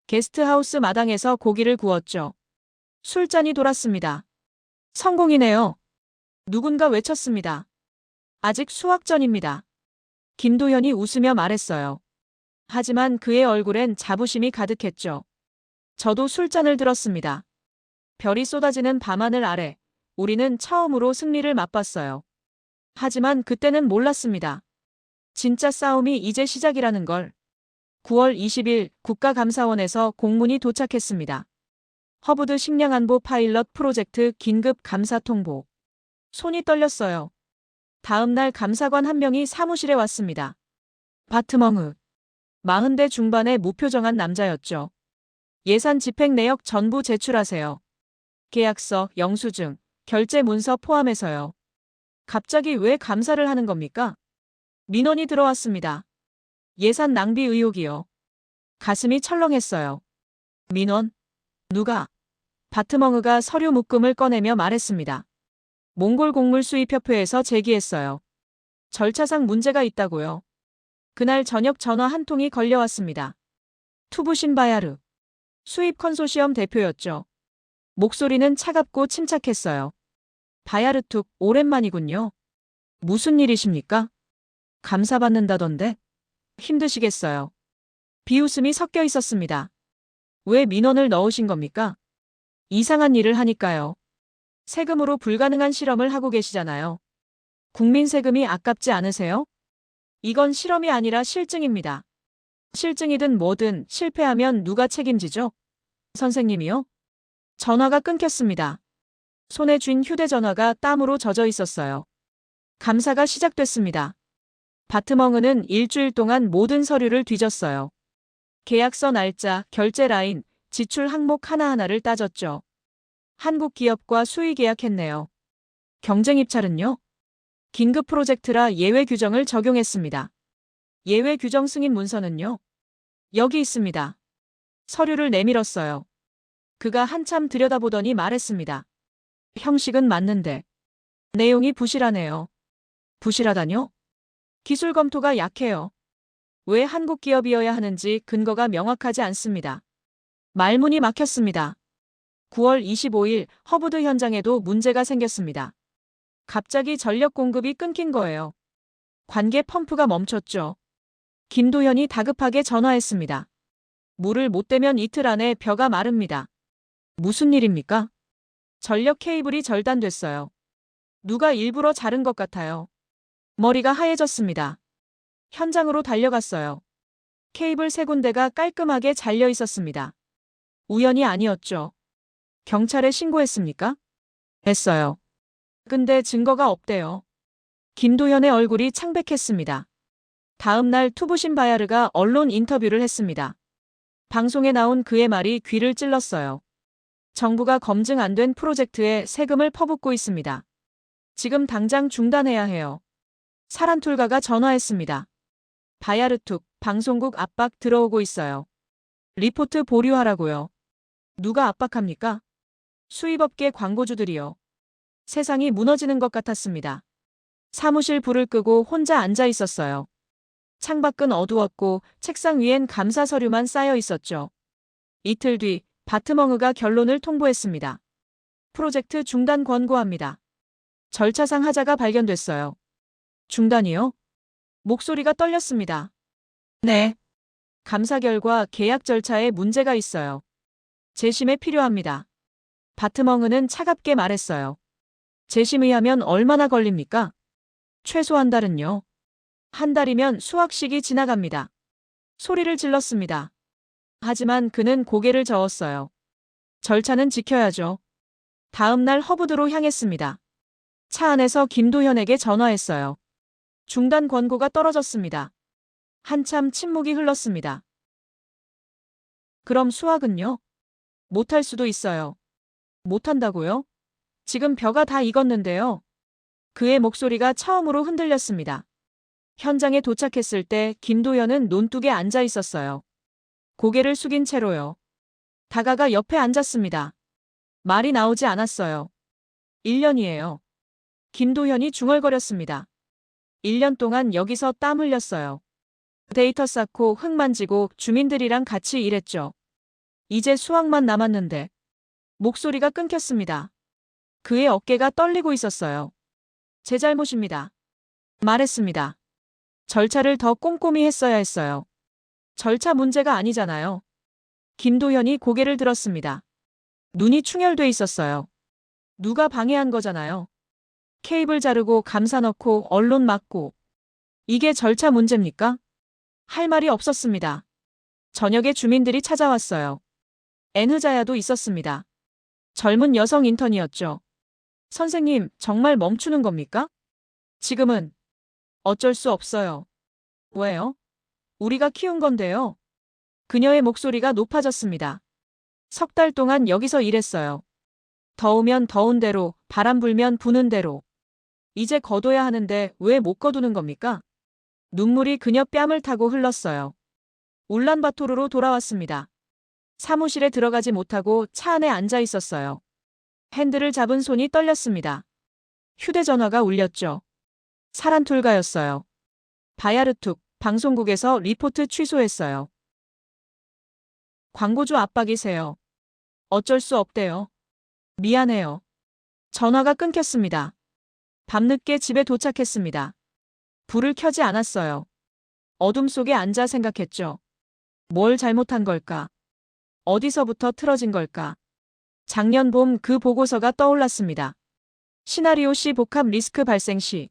게스트하우스 마당에서 고기를 구웠죠. 술잔이 돌았습니다. 성공이네요. 누군가 외쳤습니다. 아직 수확 전입니다. 김도현이 웃으며 말했어요. 하지만 그의 얼굴엔 자부심이 가득했죠. 저도 술잔을 들었습니다. 별이 쏟아지는 밤하늘 아래 우리는 처음으로 승리를 맛봤어요. 하지만 그때는 몰랐습니다. 진짜 싸움이 이제 시작이라는 걸. 9월 20일 국가감사원에서 공문이 도착했습니다. 허브드 식량안보 파일럿 프로젝트 긴급 감사 통보. 손이 떨렸어요. 다음 날 감사관 한 명이 사무실에 왔습니다. 바트멍흐. 40대 중반의 무표정한 남자였죠. 예산 집행 내역 전부 제출하세요. 계약서, 영수증, 결제 문서 포함해서요. 갑자기 왜 감사를 하는 겁니까? 민원이 들어왔습니다. 예산 낭비 의혹이요. 가슴이 철렁했어요. 민원? 누가? 바트멍흐가 서류 묶음을 꺼내며 말했습니다. 몽골 곡물 수입협회에서 제기했어요. 절차상 문제가 있다고요. 그날 저녁 전화 한 통이 걸려왔습니다. 투부신 바야르. 수입 컨소시엄 대표였죠. 목소리는 차갑고 침착했어요. 바야르툭, 오랜만이군요. 무슨 일이십니까? 감사받는다던데? 힘드시겠어요. 비웃음이 섞여 있었습니다. 왜 민원을 넣으신 겁니까? 이상한 일을 하니까요. 세금으로 불가능한 실험을 하고 계시잖아요. 국민 세금이 아깝지 않으세요? 이건 실험이 아니라 실증입니다. 실증이든 뭐든 실패하면 누가 책임지죠? 선생님이요? 전화가 끊겼습니다. 손에 쥔 휴대전화가 땀으로 젖어 있었어요. 감사가 시작됐습니다. 바트멍은은 일주일 동안 모든 서류를 뒤졌어요. 계약서 날짜, 결제 라인, 지출 항목 하나하나를 따졌죠. 한국 기업과 수의 계약했네요. 경쟁 입찰은요? 긴급 프로젝트라 예외 규정을 적용했습니다. 예외 규정 승인 문서는요? 여기 있습니다. 서류를 내밀었어요. 그가 한참 들여다보더니 말했습니다. 형식은 맞는데 내용이 부실하네요. 부실하다뇨? 기술 검토가 약해요. 왜 한국 기업이어야 하는지 근거가 명확하지 않습니다. 말문이 막혔습니다. 9월 25일 허브드 현장에도 문제가 생겼습니다. 갑자기 전력 공급이 끊긴 거예요. 관계 펌프가 멈췄죠. 김도현이 다급하게 전화했습니다. 물을 못 대면 이틀 안에 벼가 마릅니다. 무슨 일입니까? 전력 케이블이 절단됐어요. 누가 일부러 자른 것 같아요. 머리가 하얘졌습니다. 현장으로 달려갔어요. 케이블 세 군데가 깔끔하게 잘려 있었습니다. 우연이 아니었죠. 경찰에 신고했습니까? 했어요. 근데 증거가 없대요. 김도현의 얼굴이 창백했습니다. 다음 날 투부신 바야르가 언론 인터뷰를 했습니다. 방송에 나온 그의 말이 귀를 찔렀어요. 정부가 검증 안 된 프로젝트에 세금을 퍼붓고 있습니다. 지금 당장 중단해야 해요. 사란툴가가 전화했습니다. 바야르툭, 방송국 압박 들어오고 있어요. 리포트 보류하라고요. 누가 압박합니까? 수입업계 광고주들이요. 세상이 무너지는 것 같았습니다. 사무실 불을 끄고 혼자 앉아 있었어요. 창밖은 어두웠고 책상 위엔 감사 서류만 쌓여 있었죠. 이틀 뒤 바트멍으가 결론을 통보했습니다. 프로젝트 중단 권고합니다. 절차상 하자가 발견됐어요. 중단이요? 목소리가 떨렸습니다. 네. 감사 결과 계약 절차에 문제가 있어요. 재심에 필요합니다. 바트멍으는 차갑게 말했어요. 재심의하면 얼마나 걸립니까? 최소 한 달은요. 한 달이면 수학식이 지나갑니다. 소리를 질렀습니다. 하지만 그는 고개를 저었어요. 절차는 지켜야죠. 다음 날 허브드로 향했습니다. 차 안에서 김도현에게 전화했어요. 중단 권고가 떨어졌습니다. 한참 침묵이 흘렀습니다. 그럼 수학은요? 못할 수도 있어요. 못한다고요? 지금 벼가 다 익었는데요. 그의 목소리가 처음으로 흔들렸습니다. 현장에 도착했을 때 김도현은 논둑에 앉아 있었어요. 고개를 숙인 채로요. 다가가 옆에 앉았습니다. 말이 나오지 않았어요. 1년이에요. 김도현이 중얼거렸습니다. 1년 동안 여기서 땀 흘렸어요. 데이터 쌓고 흙 만지고 주민들이랑 같이 일했죠. 이제 수학만 남았는데. 목소리가 끊겼습니다. 그의 어깨가 떨리고 있었어요. 제 잘못입니다. 말했습니다. 절차를 더 꼼꼼히 했어야 했어요. 절차 문제가 아니잖아요. 김도현이 고개를 들었습니다. 눈이 충혈돼 있었어요. 누가 방해한 거잖아요. 케이블 자르고 감사 넣고 언론 막고. 이게 절차 문제입니까? 할 말이 없었습니다. 저녁에 주민들이 찾아왔어요. 엔흐자야도 있었습니다. 젊은 여성 인턴이었죠. 선생님, 정말 멈추는 겁니까? 지금은 어쩔 수 없어요. 왜요? 우리가 키운 건데요. 그녀의 목소리가 높아졌습니다. 석 달 동안 여기서 일했어요. 더우면 더운 대로, 바람 불면 부는 대로. 이제 거둬야 하는데 왜 못 거두는 겁니까? 눈물이 그녀 뺨을 타고 흘렀어요. 울란바토르로 돌아왔습니다. 사무실에 들어가지 못하고 차 안에 앉아 있었어요. 핸들을 잡은 손이 떨렸습니다. 휴대전화가 울렸죠. 사란툴가였어요. 바야르툭, 방송국에서 리포트 취소했어요. 광고주 압박이세요. 어쩔 수 없대요. 미안해요. 전화가 끊겼습니다. 밤늦게 집에 도착했습니다. 불을 켜지 않았어요. 어둠 속에 앉아 생각했죠. 뭘 잘못한 걸까? 어디서부터 틀어진 걸까? 작년 봄 그 보고서가 떠올랐습니다. 시나리오 C 복합 리스크 발생 시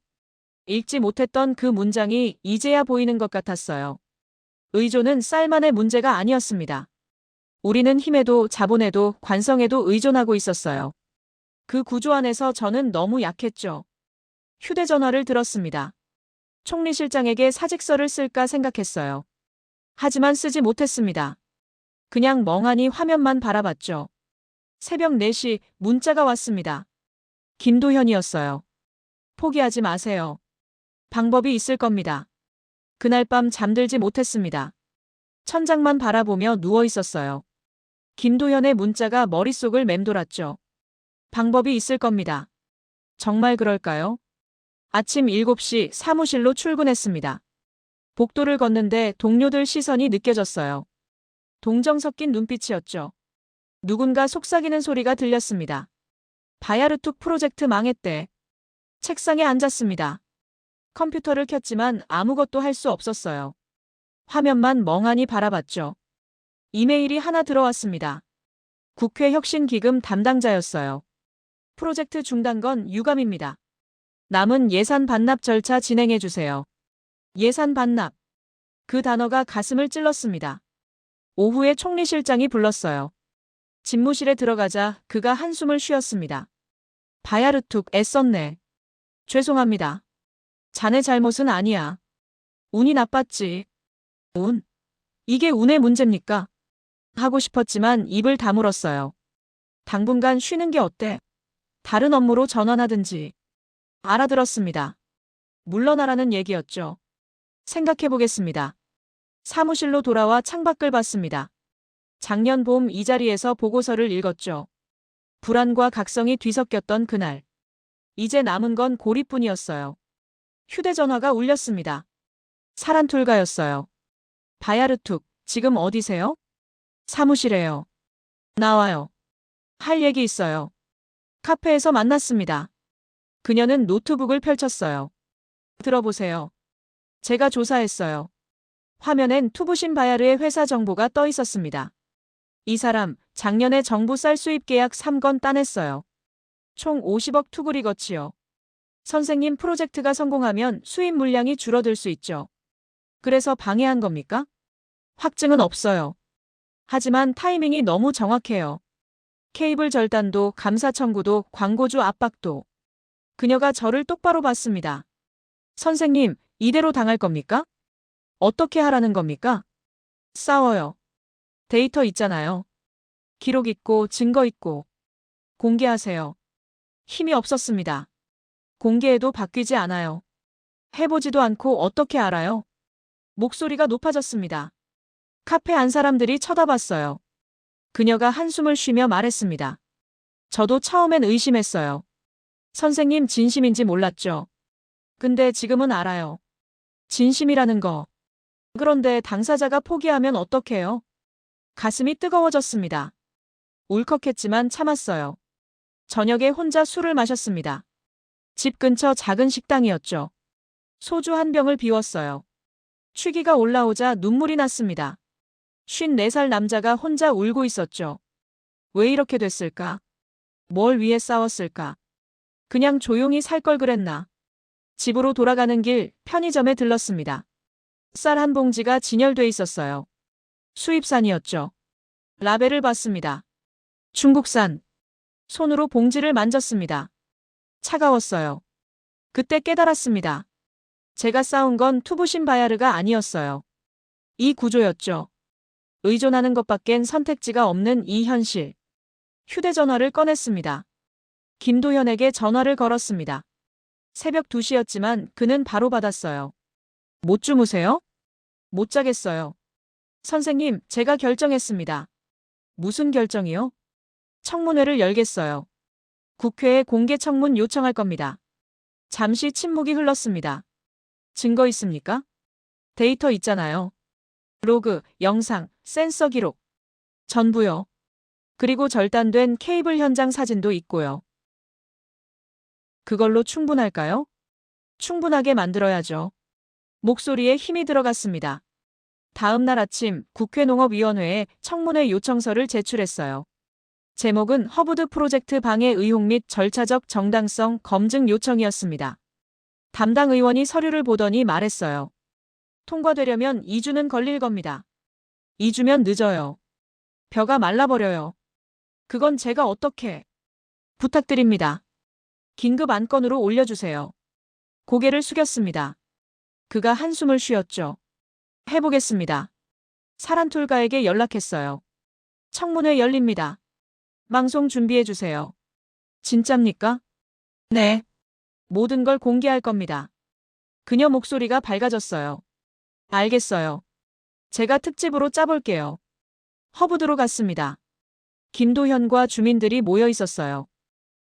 읽지 못했던 그 문장이 이제야 보이는 것 같았어요. 의존은 쌀만의 문제가 아니었습니다. 우리는 힘에도 자본에도 관성에도 의존하고 있었어요. 그 구조 안에서 저는 너무 약했죠. 휴대전화를 들었습니다. 총리실장에게 사직서를 쓸까 생각했어요. 하지만 쓰지 못했습니다. 그냥 멍하니 화면만 바라봤죠. 새벽 4시 문자가 왔습니다. 김도현이었어요. 포기하지 마세요. 방법이 있을 겁니다. 그날 밤 잠들지 못했습니다. 천장만 바라보며 누워 있었어요. 김도현의 문자가 머릿속을 맴돌았죠. 방법이 있을 겁니다. 정말 그럴까요? 아침 7시 사무실로 출근했습니다. 복도를 걷는데 동료들 시선이 느껴졌어요. 동정 섞인 눈빛이었죠. 누군가 속삭이는 소리가 들렸습니다. 바야르툭 프로젝트 망했대. 책상에 앉았습니다. 컴퓨터를 켰지만 아무것도 할 수 없었어요. 화면만 멍하니 바라봤죠. 이메일이 하나 들어왔습니다. 국회 혁신기금 담당자였어요. 프로젝트 중단 건 유감입니다. 남은 예산 반납 절차 진행해 주세요. 예산 반납. 그 단어가 가슴을 찔렀습니다. 오후에 총리실장이 불렀어요. 집무실에 들어가자 그가 한숨을 쉬었습니다. 바야르툭 애썼네. 죄송합니다. 자네 잘못은 아니야. 운이 나빴지. 운? 이게 운의 문제입니까? 하고 싶었지만 입을 다물었어요. 당분간 쉬는 게 어때? 다른 업무로 전환하든지. 알아들었습니다. 물러나라는 얘기였죠. 생각해보겠습니다. 사무실로 돌아와 창밖을 봤습니다. 작년 봄 이 자리에서 보고서를 읽었죠. 불안과 각성이 뒤섞였던 그날. 이제 남은 건 고립뿐이었어요. 휴대전화가 울렸습니다. 사란툴가였어요. 바야르툭, 지금 어디세요? 사무실에요. 나와요. 할 얘기 있어요. 카페에서 만났습니다. 그녀는 노트북을 펼쳤어요. 들어보세요. 제가 조사했어요. 화면엔 투부신 바야르의 회사 정보가 떠 있었습니다. 이 사람 작년에 정부 쌀 수입 계약 3건 따냈어요. 총 50억 투구리 거치요. 선생님 프로젝트가 성공하면 수입 물량이 줄어들 수 있죠. 그래서 방해한 겁니까? 확증은 없어요. 하지만 타이밍이 너무 정확해요. 케이블 절단도 감사 청구도 광고주 압박도. 그녀가 저를 똑바로 봤습니다. 선생님, 이대로 당할 겁니까? 어떻게 하라는 겁니까? 싸워요. 데이터 있잖아요. 기록 있고 증거 있고. 공개하세요. 힘이 없었습니다. 공개해도 바뀌지 않아요. 해보지도 않고 어떻게 알아요? 목소리가 높아졌습니다. 카페 안 사람들이 쳐다봤어요. 그녀가 한숨을 쉬며 말했습니다. 저도 처음엔 의심했어요. 선생님 진심인지 몰랐죠. 근데 지금은 알아요. 진심이라는 거. 그런데 당사자가 포기하면 어떡해요? 가슴이 뜨거워졌습니다. 울컥했지만 참았어요. 저녁에 혼자 술을 마셨습니다. 집 근처 작은 식당이었죠. 소주 한 병을 비웠어요. 취기가 올라오자 눈물이 났습니다. 54살 남자가 혼자 울고 있었죠. 왜 이렇게 됐을까? 뭘 위해 싸웠을까? 그냥 조용히 살 걸 그랬나? 집으로 돌아가는 길 편의점에 들렀습니다. 쌀 한 봉지가 진열돼 있었어요. 수입산이었죠. 라벨을 봤습니다. 중국산. 손으로 봉지를 만졌습니다. 차가웠어요. 그때 깨달았습니다. 제가 싸운 건 투부신 바야르가 아니었어요. 이 구조였죠. 의존하는 것밖엔 선택지가 없는 이 현실. 휴대전화를 꺼냈습니다. 김도현에게 전화를 걸었습니다. 새벽 2시였지만 그는 바로 받았어요. 못 주무세요? 못 자겠어요. 선생님, 제가 결정했습니다. 무슨 결정이요? 청문회를 열겠어요. 국회에 공개 청문 요청할 겁니다. 잠시 침묵이 흘렀습니다. 증거 있습니까? 데이터 있잖아요. 로그, 영상, 센서 기록. 전부요. 그리고 절단된 케이블 현장 사진도 있고요. 그걸로 충분할까요? 충분하게 만들어야죠. 목소리에 힘이 들어갔습니다. 다음 날 아침 국회 농업위원회에 청문회 요청서를 제출했어요. 제목은 허브드 프로젝트 방해 의혹 및 절차적 정당성 검증 요청이었습니다. 담당 의원이 서류를 보더니 말했어요. 통과되려면 2주는 걸릴 겁니다. 2주면 늦어요. 벼가 말라버려요. 그건 제가 어떻게 부탁드립니다. 긴급 안건으로 올려주세요. 고개를 숙였습니다. 그가 한숨을 쉬었죠. 해보겠습니다. 사란툴가에게 연락했어요. 청문회 열립니다. 방송 준비해주세요. 진짜입니까? 네. 모든 걸 공개할 겁니다. 그녀 목소리가 밝아졌어요. 알겠어요. 제가 특집으로 짜볼게요. 허브드로 갔습니다. 김도현과 주민들이 모여 있었어요.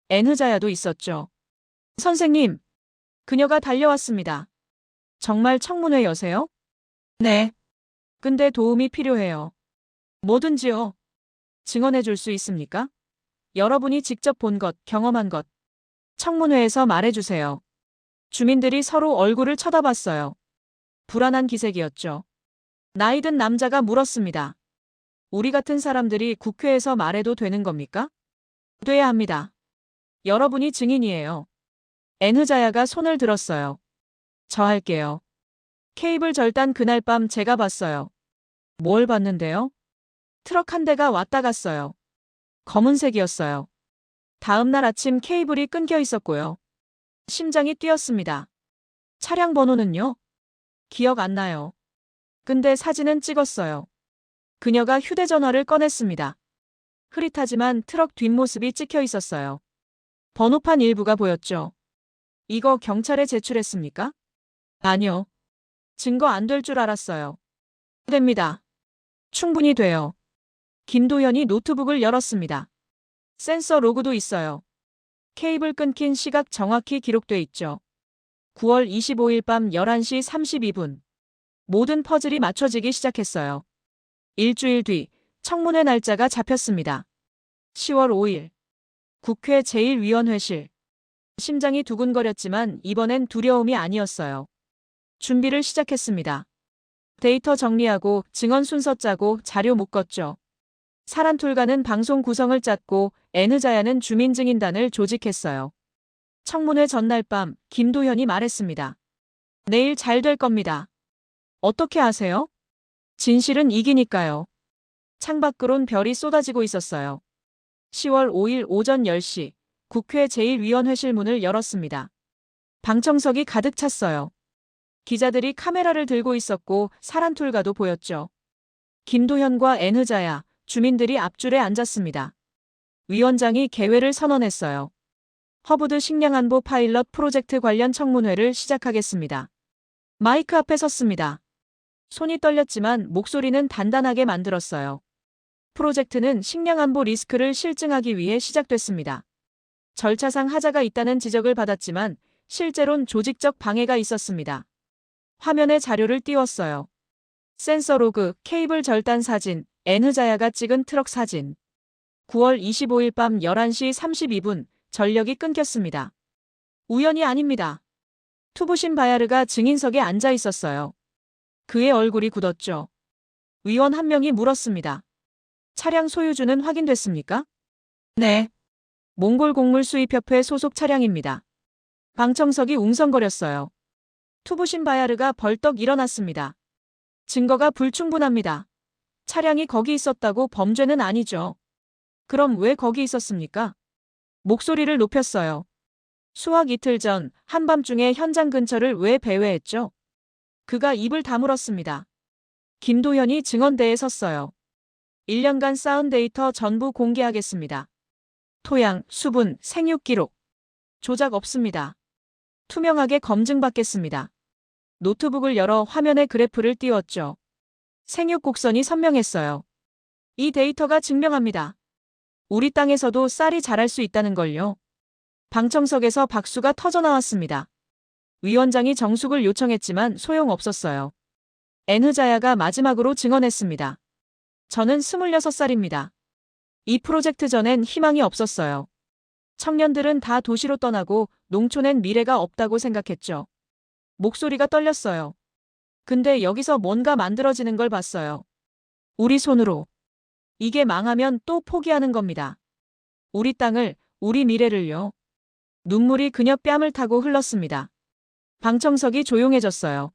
엔흐자야도 있었죠. 선생님, 그녀가 달려왔습니다. 정말 청문회 여세요? 네. 근데 도움이 필요해요. 뭐든지요. 증언해 줄 수 있습니까? 여러분이 직접 본 것, 경험한 것. 청문회에서 말해주세요. 주민들이 서로 얼굴을 쳐다봤어요. 불안한 기색이었죠. 나이든 남자가 물었습니다. 우리 같은 사람들이 국회에서 말해도 되는 겁니까? 돼야 합니다. 여러분이 증인이에요. 엔흐자야가 손을 들었어요. 저 할게요. 케이블 절단 그날 밤 제가 봤어요. 뭘 봤는데요? 트럭 한 대가 왔다 갔어요. 검은색이었어요. 다음 날 아침 케이블이 끊겨 있었고요. 심장이 뛰었습니다. 차량 번호는요? 기억 안 나요. 근데 사진은 찍었어요. 그녀가 휴대전화를 꺼냈습니다. 흐릿하지만 트럭 뒷모습이 찍혀 있었어요. 번호판 일부가 보였죠. 이거 경찰에 제출했습니까? 아니요. 증거 안 될 줄 알았어요. 됩니다. 충분히 돼요. 김도현이 노트북을 열었습니다. 센서 로그도 있어요. 케이블 끊긴 시각 정확히 기록돼 있죠. 9월 25일 밤 11시 32분. 모든 퍼즐이 맞춰지기 시작했어요. 일주일 뒤 청문회 날짜가 잡혔습니다. 10월 5일. 국회 제1위원회실. 심장이 두근거렸지만 이번엔 두려움이 아니었어요. 준비를 시작했습니다. 데이터 정리하고 증언 순서 짜고 자료 묶었죠. 사란툴가는 방송 구성을 짰고 엔흐자야는 주민 증인단을 조직했어요. 청문회 전날 밤 김도현이 말했습니다. 내일 잘 될 겁니다. 어떻게 아세요? 진실은 이기니까요. 창밖으론 별이 쏟아지고 있었어요. 10월 5일 오전 10시 국회 제1위원회실 문을 열었습니다. 방청석이 가득 찼어요. 기자들이 카메라를 들고 있었고 사란툴가도 보였죠. 김도현과 엔흐자야, 주민들이 앞줄에 앉았습니다. 위원장이 개회를 선언했어요. 허브드 식량안보 파일럿 프로젝트 관련 청문회를 시작하겠습니다. 마이크 앞에 섰습니다. 손이 떨렸지만 목소리는 단단하게 만들었어요. 프로젝트는 식량안보 리스크를 실증하기 위해 시작됐습니다. 절차상 하자가 있다는 지적을 받았지만 실제론 조직적 방해가 있었습니다. 화면에 자료를 띄웠어요. 센서 로그, 케이블 절단 사진, 엔흐자야가 찍은 트럭 사진. 9월 25일 밤 11시 32분 전력이 끊겼습니다. 우연이 아닙니다. 투부신 바야르가 증인석에 앉아 있었어요. 그의 얼굴이 굳었죠. 위원 한 명이 물었습니다. 차량 소유주는 확인됐습니까? 네. 몽골 곡물 수입협회 소속 차량입니다. 방청석이 웅성거렸어요. 투부신 바야르가 벌떡 일어났습니다. 증거가 불충분합니다. 차량이 거기 있었다고 범죄는 아니죠. 그럼 왜 거기 있었습니까? 목소리를 높였어요. 수학 이틀 전 한밤중에 현장 근처를 왜 배회했죠? 그가 입을 다물었습니다. 김도현이 증언대에 섰어요. 1년간 쌓은 데이터 전부 공개하겠습니다. 토양, 수분, 생육 기록. 조작 없습니다. 투명하게 검증받겠습니다. 노트북을 열어 화면에 그래프를 띄웠죠. 생육 곡선이 선명했어요. 이 데이터가 증명합니다. 우리 땅에서도 쌀이 자랄 수 있다는 걸요. 방청석에서 박수가 터져나왔습니다. 위원장이 정숙을 요청했지만 소용없었어요. 엔흐자야가 마지막으로 증언했습니다. 저는 26살입니다. 이 프로젝트 전엔 희망이 없었어요. 청년들은 다 도시로 떠나고 농촌엔 미래가 없다고 생각했죠. 목소리가 떨렸어요. 근데 여기서 뭔가 만들어지는 걸 봤어요. 우리 손으로. 이게 망하면 또 포기하는 겁니다. 우리 땅을, 우리 미래를요. 눈물이 그녀 뺨을 타고 흘렀습니다. 방청석이 조용해졌어요.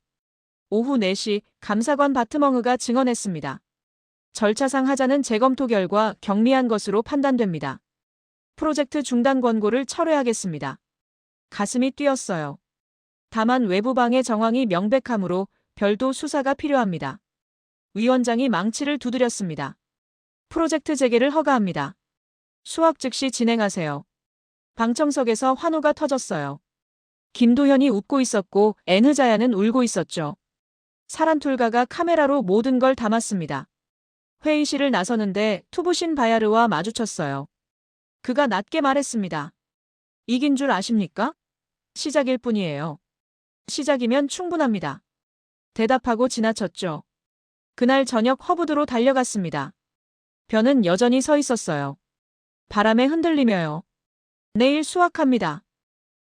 오후 4시 감사관 바트멍으가 증언했습니다. 절차상 하자는 재검토 결과 경미한 것으로 판단됩니다. 프로젝트 중단 권고를 철회하겠습니다. 가슴이 뛰었어요. 다만 외부 방해 정황이 명백하므로 별도 수사가 필요합니다. 위원장이 망치를 두드렸습니다. 프로젝트 재개를 허가합니다. 수확 즉시 진행하세요. 방청석에서 환호가 터졌어요. 김도현이 웃고 있었고 에느자야는 울고 있었죠. 사란툴가가 카메라로 모든 걸 담았습니다. 회의실을 나서는데 투부신 바야르와 마주쳤어요. 그가 낮게 말했습니다. 이긴 줄 아십니까? 시작일 뿐이에요. 시작이면 충분합니다. 대답하고 지나쳤죠. 그날 저녁 허브드로 달려갔습니다. 변은 여전히 서 있었어요. 바람에 흔들리며요. 내일 수확합니다.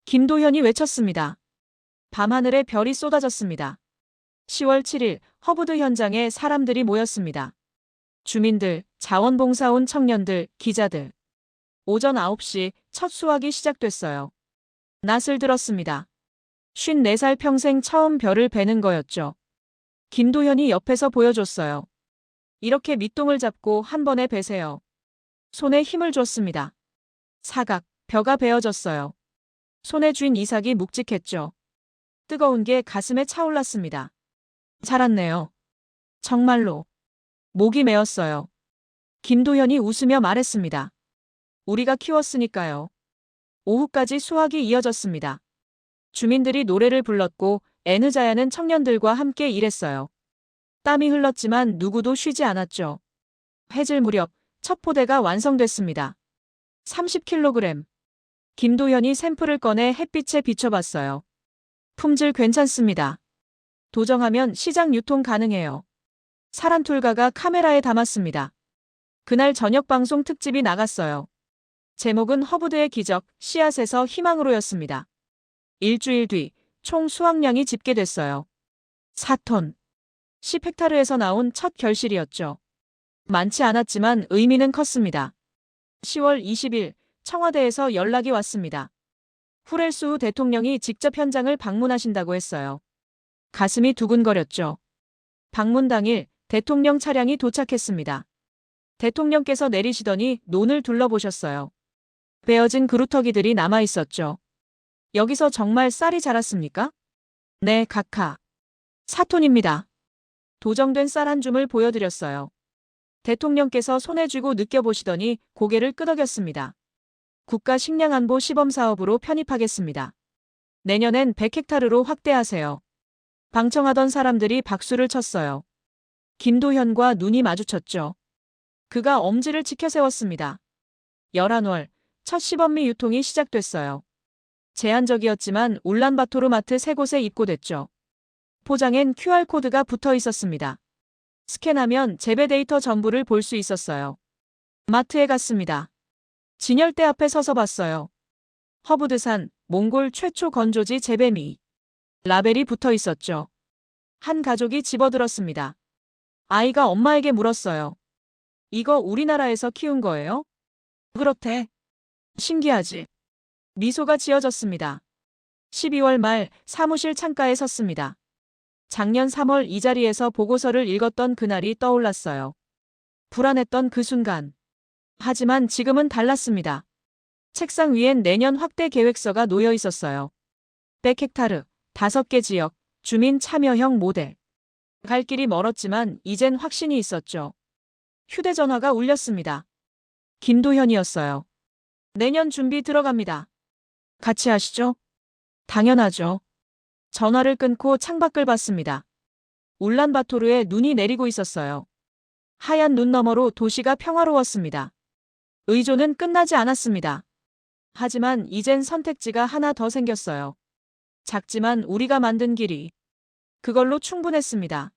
김도현이 외쳤습니다. 밤하늘에 별이 쏟아졌습니다. 10월 7일 허브드 현장에 사람들이 모였습니다. 주민들, 자원봉사원 청년들, 기자들. 오전 9시 첫 수확이 시작됐어요. 낯을 들었습니다. 54살 평생 처음 별을 베는 거였죠. 김도현이 옆에서 보여줬어요. 이렇게 밑동을 잡고 한 번에 베세요. 손에 힘을 줬습니다. 사각, 벼가 베어졌어요. 손에 쥔 이삭이 묵직했죠. 뜨거운 게 가슴에 차올랐습니다. 자랐네요. 정말로. 목이 메었어요. 김도현이 웃으며 말했습니다. 우리가 키웠으니까요. 오후까지 수확이 이어졌습니다. 주민들이 노래를 불렀고 에느자야는 청년들과 함께 일했어요. 땀이 흘렀지만 누구도 쉬지 않았죠. 해질 무렵 첫 포대가 완성됐습니다. 30kg. 김도현이 샘플을 꺼내 햇빛에 비춰봤어요. 품질 괜찮습니다. 도정하면 시장 유통 가능해요. 사란툴가가 카메라에 담았습니다. 그날 저녁 방송 특집이 나갔어요. 제목은 허브드의 기적, 씨앗에서 희망으로였습니다. 일주일 뒤 총 수확량이 집계됐어요. 4톤. 10헥타르에서 나온 첫 결실이었죠. 많지 않았지만 의미는 컸습니다. 10월 20일 청와대에서 연락이 왔습니다. 후렐수후 대통령이 직접 현장을 방문하신다고 했어요. 가슴이 두근거렸죠. 방문 당일 대통령 차량이 도착했습니다. 대통령께서 내리시더니 논을 둘러보셨어요. 베어진 그루터기들이 남아있었죠. 여기서 정말 쌀이 자랐습니까? 네, 각하. 4톤입니다. 도정된 쌀 한 줌을 보여드렸어요. 대통령께서 손에 쥐고 느껴보시더니 고개를 끄덕였습니다. 국가식량안보 시범사업으로 편입하겠습니다. 내년엔 100헥타르로 확대하세요. 방청하던 사람들이 박수를 쳤어요. 김도현과 눈이 마주쳤죠. 그가 엄지를 치켜세웠습니다. 11월 첫 시범미 유통이 시작됐어요. 제한적이었지만 울란바토르 마트 3곳에 입고됐죠. 포장엔 QR코드가 붙어 있었습니다. 스캔하면 재배 데이터 전부를 볼 수 있었어요. 마트에 갔습니다. 진열대 앞에 서서 봤어요. 허브드산, 몽골 최초 건조지 재배미. 라벨이 붙어 있었죠. 한 가족이 집어들었습니다. 아이가 엄마에게 물었어요. 이거 우리나라에서 키운 거예요? 그렇대. 신기하지? 미소가 지어졌습니다. 12월 말 사무실 창가에 섰습니다. 작년 3월 이 자리에서 보고서를 읽었던 그날이 떠올랐어요. 불안했던 그 순간. 하지만 지금은 달랐습니다. 책상 위엔 내년 확대 계획서가 놓여 있었어요. 100헥타르, 5개 지역, 주민 참여형 모델. 갈 길이 멀었지만 이젠 확신이 있었죠. 휴대전화가 울렸습니다. 김도현이었어요. 내년 준비 들어갑니다. 같이 하시죠? 당연하죠. 전화를 끊고 창밖을 봤습니다. 울란바토르에 눈이 내리고 있었어요. 하얀 눈 너머로 도시가 평화로웠습니다. 의존은 끝나지 않았습니다. 하지만 이젠 선택지가 하나 더 생겼어요. 작지만 우리가 만든 길이. 그걸로 충분했습니다.